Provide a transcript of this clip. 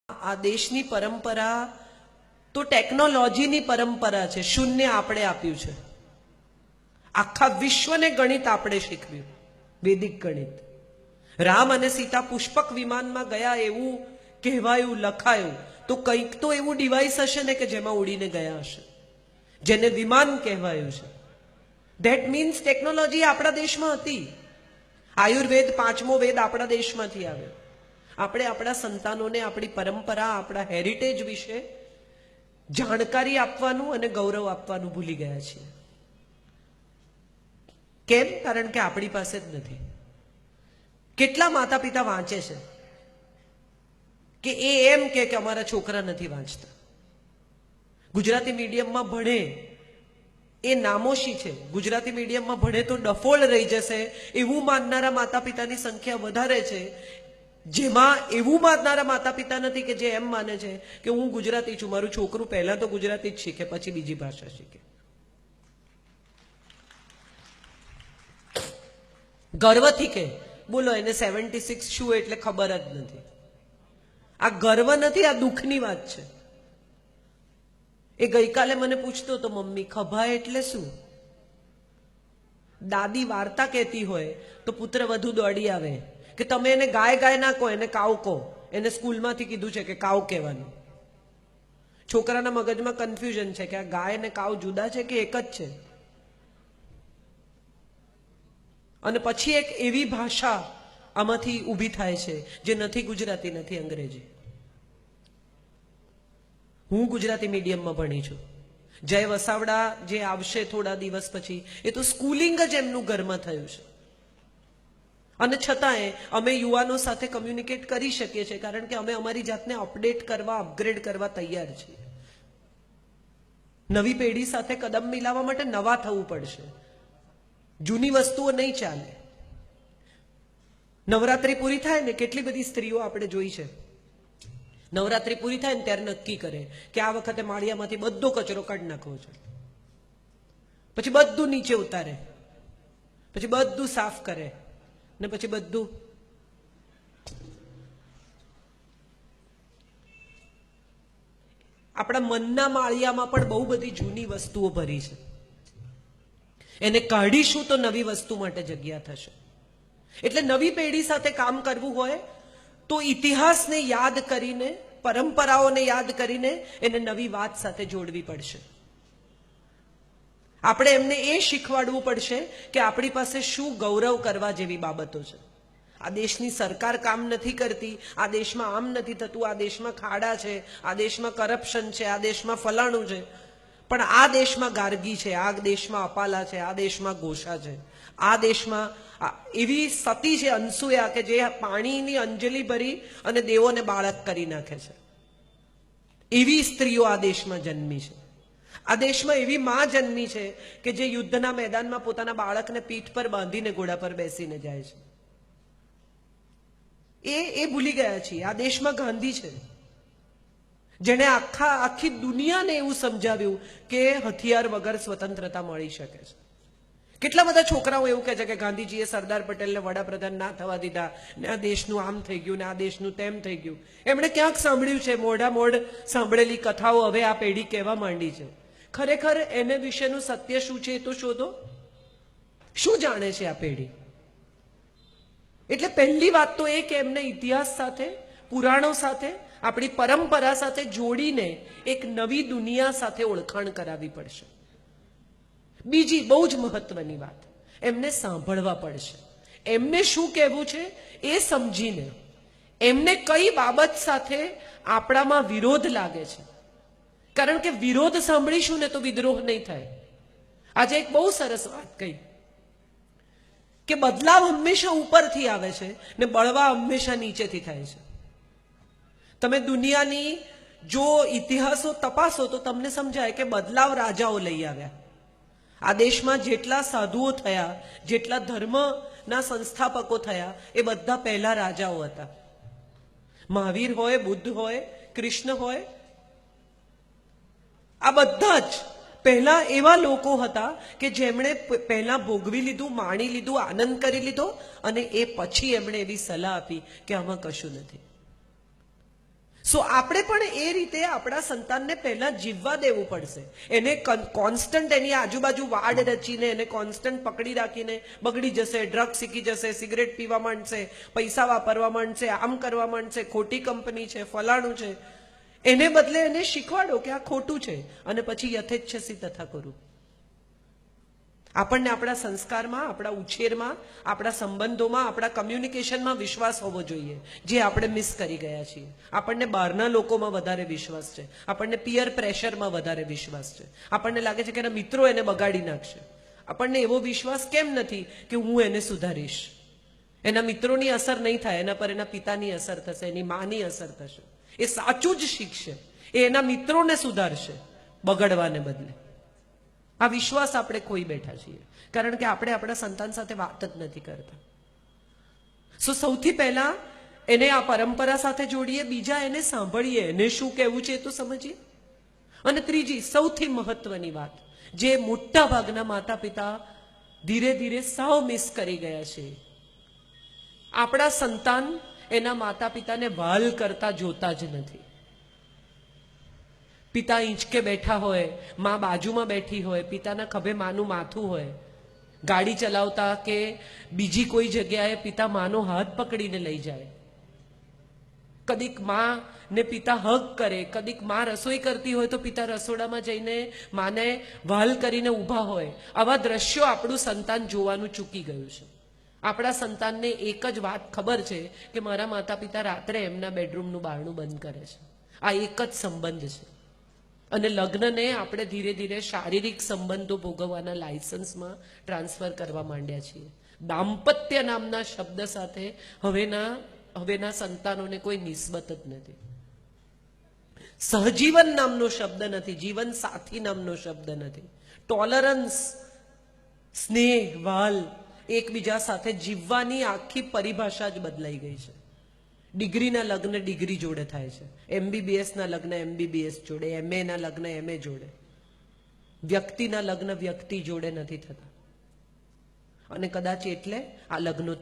આ દેશની પરંપરા તો ટેકનોલોજીની પરંપરા છે. શૂન્ય આપણે આપ્યું છે. આખા વિશ્વને ગણિત આપણે શીખવ્યું, વૈદિક ગણિત. રામ અને સીતા પુષ્પક વિમાનમાં ગયા એવું કહેવાયું, લખાયું. તો કંઈક તો એવું ડિવાઇસ હશે ને કે જેમાં ઉડીને ગયા હશે, જેને વિમાન કહેવાયું છે. ધેટ મીન્સ ટેકનોલોજી આપણા દેશમાં હતી. આયુર્વેદ 5મો વેદ આપણા દેશમાંથી આવ્યો. આપણે આપણા સંતાનોને આપણી પરંપરા, આપણા હેરિટેજ વિશે જાણકારી આપવાનું અને ગૌરવ આપવાનું ભૂલી ગયા છીએ. કેમ? કારણ કે આપણી પાસે જ નથી. કેટલા માતા પિતા વાંચે છે કે એમ કે અમારા છોકરા નથી વાંચતા. ગુજરાતી મીડિયમમાં ભણે એ નામોશી છે. ગુજરાતી મીડિયમમાં ભણે તો ડફોળ રહી જશે એવું માનનારા માતા પિતાની સંખ્યા વધારે છે. જેમાં એવું માનનારા માતા પિતા નથી કે જે એમ માને છે કે હું ગુજરાતી છું, મારું છોકરું પહેલા તો ગુજરાતી જ શીખે પછી બીજી ભાષા શીખે. ગર્વથી કે બોલો એને 76 શું એટલે ખબર જ નથી. આ ગર્વ નથી, આ દુઃખની વાત છે. એ ગઈકાલે મને પૂછતો હતો, મમ્મી ખભા એટલે શું? દાદી વાર્તા કહેતી હોય તો પુત્ર વધુ દોડી આવે કે તમે એને ગાય ગાય ના કહો, એને કાવ કહો. એને સ્કૂલમાંથી કીધું છે કે કાવ કહેવાનું. છોકરાના મગજમાં કન્ફ્યુઝન છે કે આ ગાય ને કાવ જુદા છે કે એક જ છે. અને પછી એક એવી ભાષા આમાંથી ઊભી થાય છે જે નથી ગુજરાતી, નથી અંગ્રેજી. હું ગુજરાતી મીડિયમમાં ભણી છું. જય વસાવડા જે આવશે થોડા દિવસ પછી, એ તો સ્કૂલિંગ જ એમનું ઘરમાં થયું છે. અને છતાંય અમે યુવાનો સાથે કમ્યુનિકેટ કરી શકીએ છીએ કારણ કે અમે અમારી જાતને અપડેટ કરવા, અપગ્રેડ કરવા તૈયાર છીએ. નવી પેઢી સાથે કદમ મિલાવવા માટે નવા થવું પડશે. જૂની વસ્તુઓ નહીં ચાલે. નવરાત્રી પૂરી થાય ને, કેટલી બધી સ્ત્રીઓ આપણે જોઈ છે, નવરાત્રી પૂરી થાય ને ત્યારે નક્કી કરે કે આ વખતે માળિયામાંથી બધો કચરો કાઢી નાખવો છે. પછી બધું નીચે ઉતારે, પછી બધું સાફ કરે ને પછી બધું આપણા મનના માળિયામાં પણ બહુ બધી જૂની વસ્તુઓ ભરી છે. એને કાઢીશું તો નવી વસ્તુ માટે જગ્યા થશે. એટલે નવી પેઢી સાથે કામ કરવું હોય તો ઇતિહાસને યાદ કરીને, પરંપરાઓને યાદ કરીને એને નવી વાત સાથે જોડવી પડશે. આપણે એમને એ શીખવાડવું પડશે કે આપણી પાસે શું ગૌરવ કરવા જેવી બાબતો છે. આ દેશની સરકાર કામ નથી કરતી, આ દેશમાં આમ નથી થતું, આ દેશમાં ખાડા છે, આ દેશમાં કરપ્શન છે, આ દેશમાં ફલાણું છે. પણ આ દેશમાં ગાર્ગી છે, આ દેશમાં અપાલા છે, આ દેશમાં ઘોષા છે, આ દેશમાં એવી સતી છે અનસુયા કે જે પાણીની અંજલિ ભરી અને દેવોને બાળક કરી નાખે છે. એવી સ્ત્રીઓ આ દેશમાં જન્મી છે. આ દેશમાં એવી માં જન્મી છે કે જે યુદ્ધના મેદાનમાં પોતાના બાળકને પીઠ પર બાંધીને ઘોડા પર બેસીને જાય છે. એ ભૂલી ગયા છીએ. આ દેશમાં ગાંધી છે જેણે આખી દુનિયાને એવું સમજાવ્યું કે હથિયાર વગર સ્વતંત્રતા મળી શકે છે. કેટલા બધા છોકરાઓ એવું કહે છે કે ગાંધીજીએ સરદાર પટેલને વડાપ્રધાન ના થવા દીધા ને આ દેશનું આમ થઈ ગયું ને આ દેશનું તેમ થઈ ગયું. એમણે ક્યાંક સાંભળ્યું છે, મોઢા મોઢ સાંભળેલી કથાઓ હવે આ પેઢી કહેવા માંડી છે. ખરેખર એને વિશેનું સત્ય શું છે એ તો શોધો. શું જાણે છે આ પેઢી? એટલે પહેલી વાત તો એ કે એમને ઇતિહાસ સાથે, પુરાણો સાથે, આપણી પરંપરા સાથે જોડીને એક નવી દુનિયા સાથે ઓળખાણ કરાવવી પડશે. બીજી બહુ જ મહત્વની વાત, એમને સાંભળવા પડશે. એમને શું કહેવું છે એ સમજીને, એમને કઈ બાબત સાથે આપણામાં વિરોધ લાગે છે. કારણ કે વિરોધ સાંભળીશું ને તો વિદ્રોહ નહીં થાય. આજે એક બહુ સરસ વાત કહી કે બદલાવ હંમેશા ઉપરથી આવે છે ને બળવા હંમેશા નીચેથી થાય છે. તમે દુનિયાની જો ઇતિહાસો તપાસો તો તમને સમજાય કે બદલાવ રાજાઓ લઈ આવ્યા. આ દેશમાં જેટલા સાધુઓ થયા, જેટલા ધર્મના સંસ્થાપકો થયા, એ બધા પહેલા રાજાઓ હતા. મહાવીર હોય, બુદ્ધ હોય, કૃષ્ણ હોય, આ બધા જ પહેલા એવા લોકો હતા કે જેમણે પહેલા ભોગવી લીધું, માણી લીધું, આનંદ કરી લીધો અને એ પછી એમણે એવી સલાહ આપી કે આમાં કશું નથી. સો આપણે પણ એ રીતે આપણા સંતાનને પહેલા જીવવા દેવું પડશે. એને કોન્સ્ટન્ટ એની આજુબાજુ વાડ રચીને એને કોન્સ્ટન્ટ પકડી રાખીને બગડી જશે, ડ્રગ શીખી જશે, સિગરેટ પીવા માંડશે, પૈસા વાપરવા માંડશે, આમ કરવા માંડશે, ખોટી કંપની છે, ફલાણું છે, એને બદલે એને શીખવાડો કે આ ખોટું છે અને પછી યથેચ્છસી તથા કરું. આપણને આપણા સંસ્કારમાં, આપણા ઉછેરમાં, આપણા સંબંધોમાં, આપણા કમ્યુનિકેશનમાં વિશ્વાસ હોવો જોઈએ, જે આપણે મિસ કરી ગયા છીએ. આપણને બહારના લોકોમાં વધારે વિશ્વાસ છે, આપણને પિયર પ્રેશરમાં વધારે વિશ્વાસ છે, આપણને લાગે છે કે એના મિત્રો એને બગાડી નાખશે. આપણને એવો વિશ્વાસ કેમ નથી કે હું એને સુધારીશ? એના મિત્રોની અસર નહીં થાય, એના પર એના પિતાની અસર થશે, એની માની અસર થશે. એ સાચું જ શીખશે, એ એના મિત્રોને સુધારશે બગડવાને બદલે. આ વિશ્વાસ આપણે ખોઈ બેઠા છીએ, કારણ કે આપણે આપણા સંતાન સાથે વાત જ નથી કરતા. સૌથી પહેલા એને આ પરંપરા સાથે જોડીએ, બીજા એને સાંભળીએ, એને શું કહેવું છે એ તો સમજીએ. અને ત્રીજી સૌથી મહત્વની વાત, જે મોટા ભાગના માતા પિતા ધીરે ધીરે સાવ મિસ કરી ગયા છે, આપણા સંતાન એના માતા પિતાને વહાલ કરતા જોતા જ નથી. પિતા ઈંચકે બેઠા હોય, મા બાજુમાં બેઠી હોય, પિતાના ખભે માનું માથું હોય, ગાડી ચલાવતા કે બીજી કોઈ જગ્યાએ પિતા માનો હાથ પકડીને લઈ જાય, કદીક મા ને પિતા હગ કરે, કદીક મા રસોઈ કરતી હોય તો પિતા રસોડામાં જઈને માને વહાલ કરીને ઊભા હોય. આવા દ્રશ્યો આપણું સંતાન જોવાનું ચૂકી ગયું છે. આપણા સંતાનને એક જ વાત ખબર છે કે મારા માતા પિતા રાત્રે એમના બેડરૂમનું બારણું બંધ કરે છે. આ એક જ સંબંધ છે. અને લગ્નને આપણે ધીરે ધીરે શારીરિક સંબંધો ભોગવવાના લાયસન્સમાં ટ્રાન્સફર કરવા માંડ્યા છીએ. દાંપત્ય નામના શબ્દ સાથે હવેના સંતાનોને કોઈ નિસ્બત જ નથી. સહજીવન નામનો શબ્દ નથી, જીવન સાથી નામનો શબ્દ નથી. ટોલરન્સ, સ્નેહ, વાલ, એકબીજા સાથે જીવવાની આખી પરિભાષા જ બદલાઈ ગઈ છે. ડિગ્રીના લગ્ન ડિગ્રી જોડે થાય છે, MBBSના લગ્ન MBBS જોડે, MAના લગ્ન MA જોડે, વ્યક્તિના લગ્ન વ્યક્તિ જોડે નથી થતા. અને કદાચ એટલે આ લગ્નો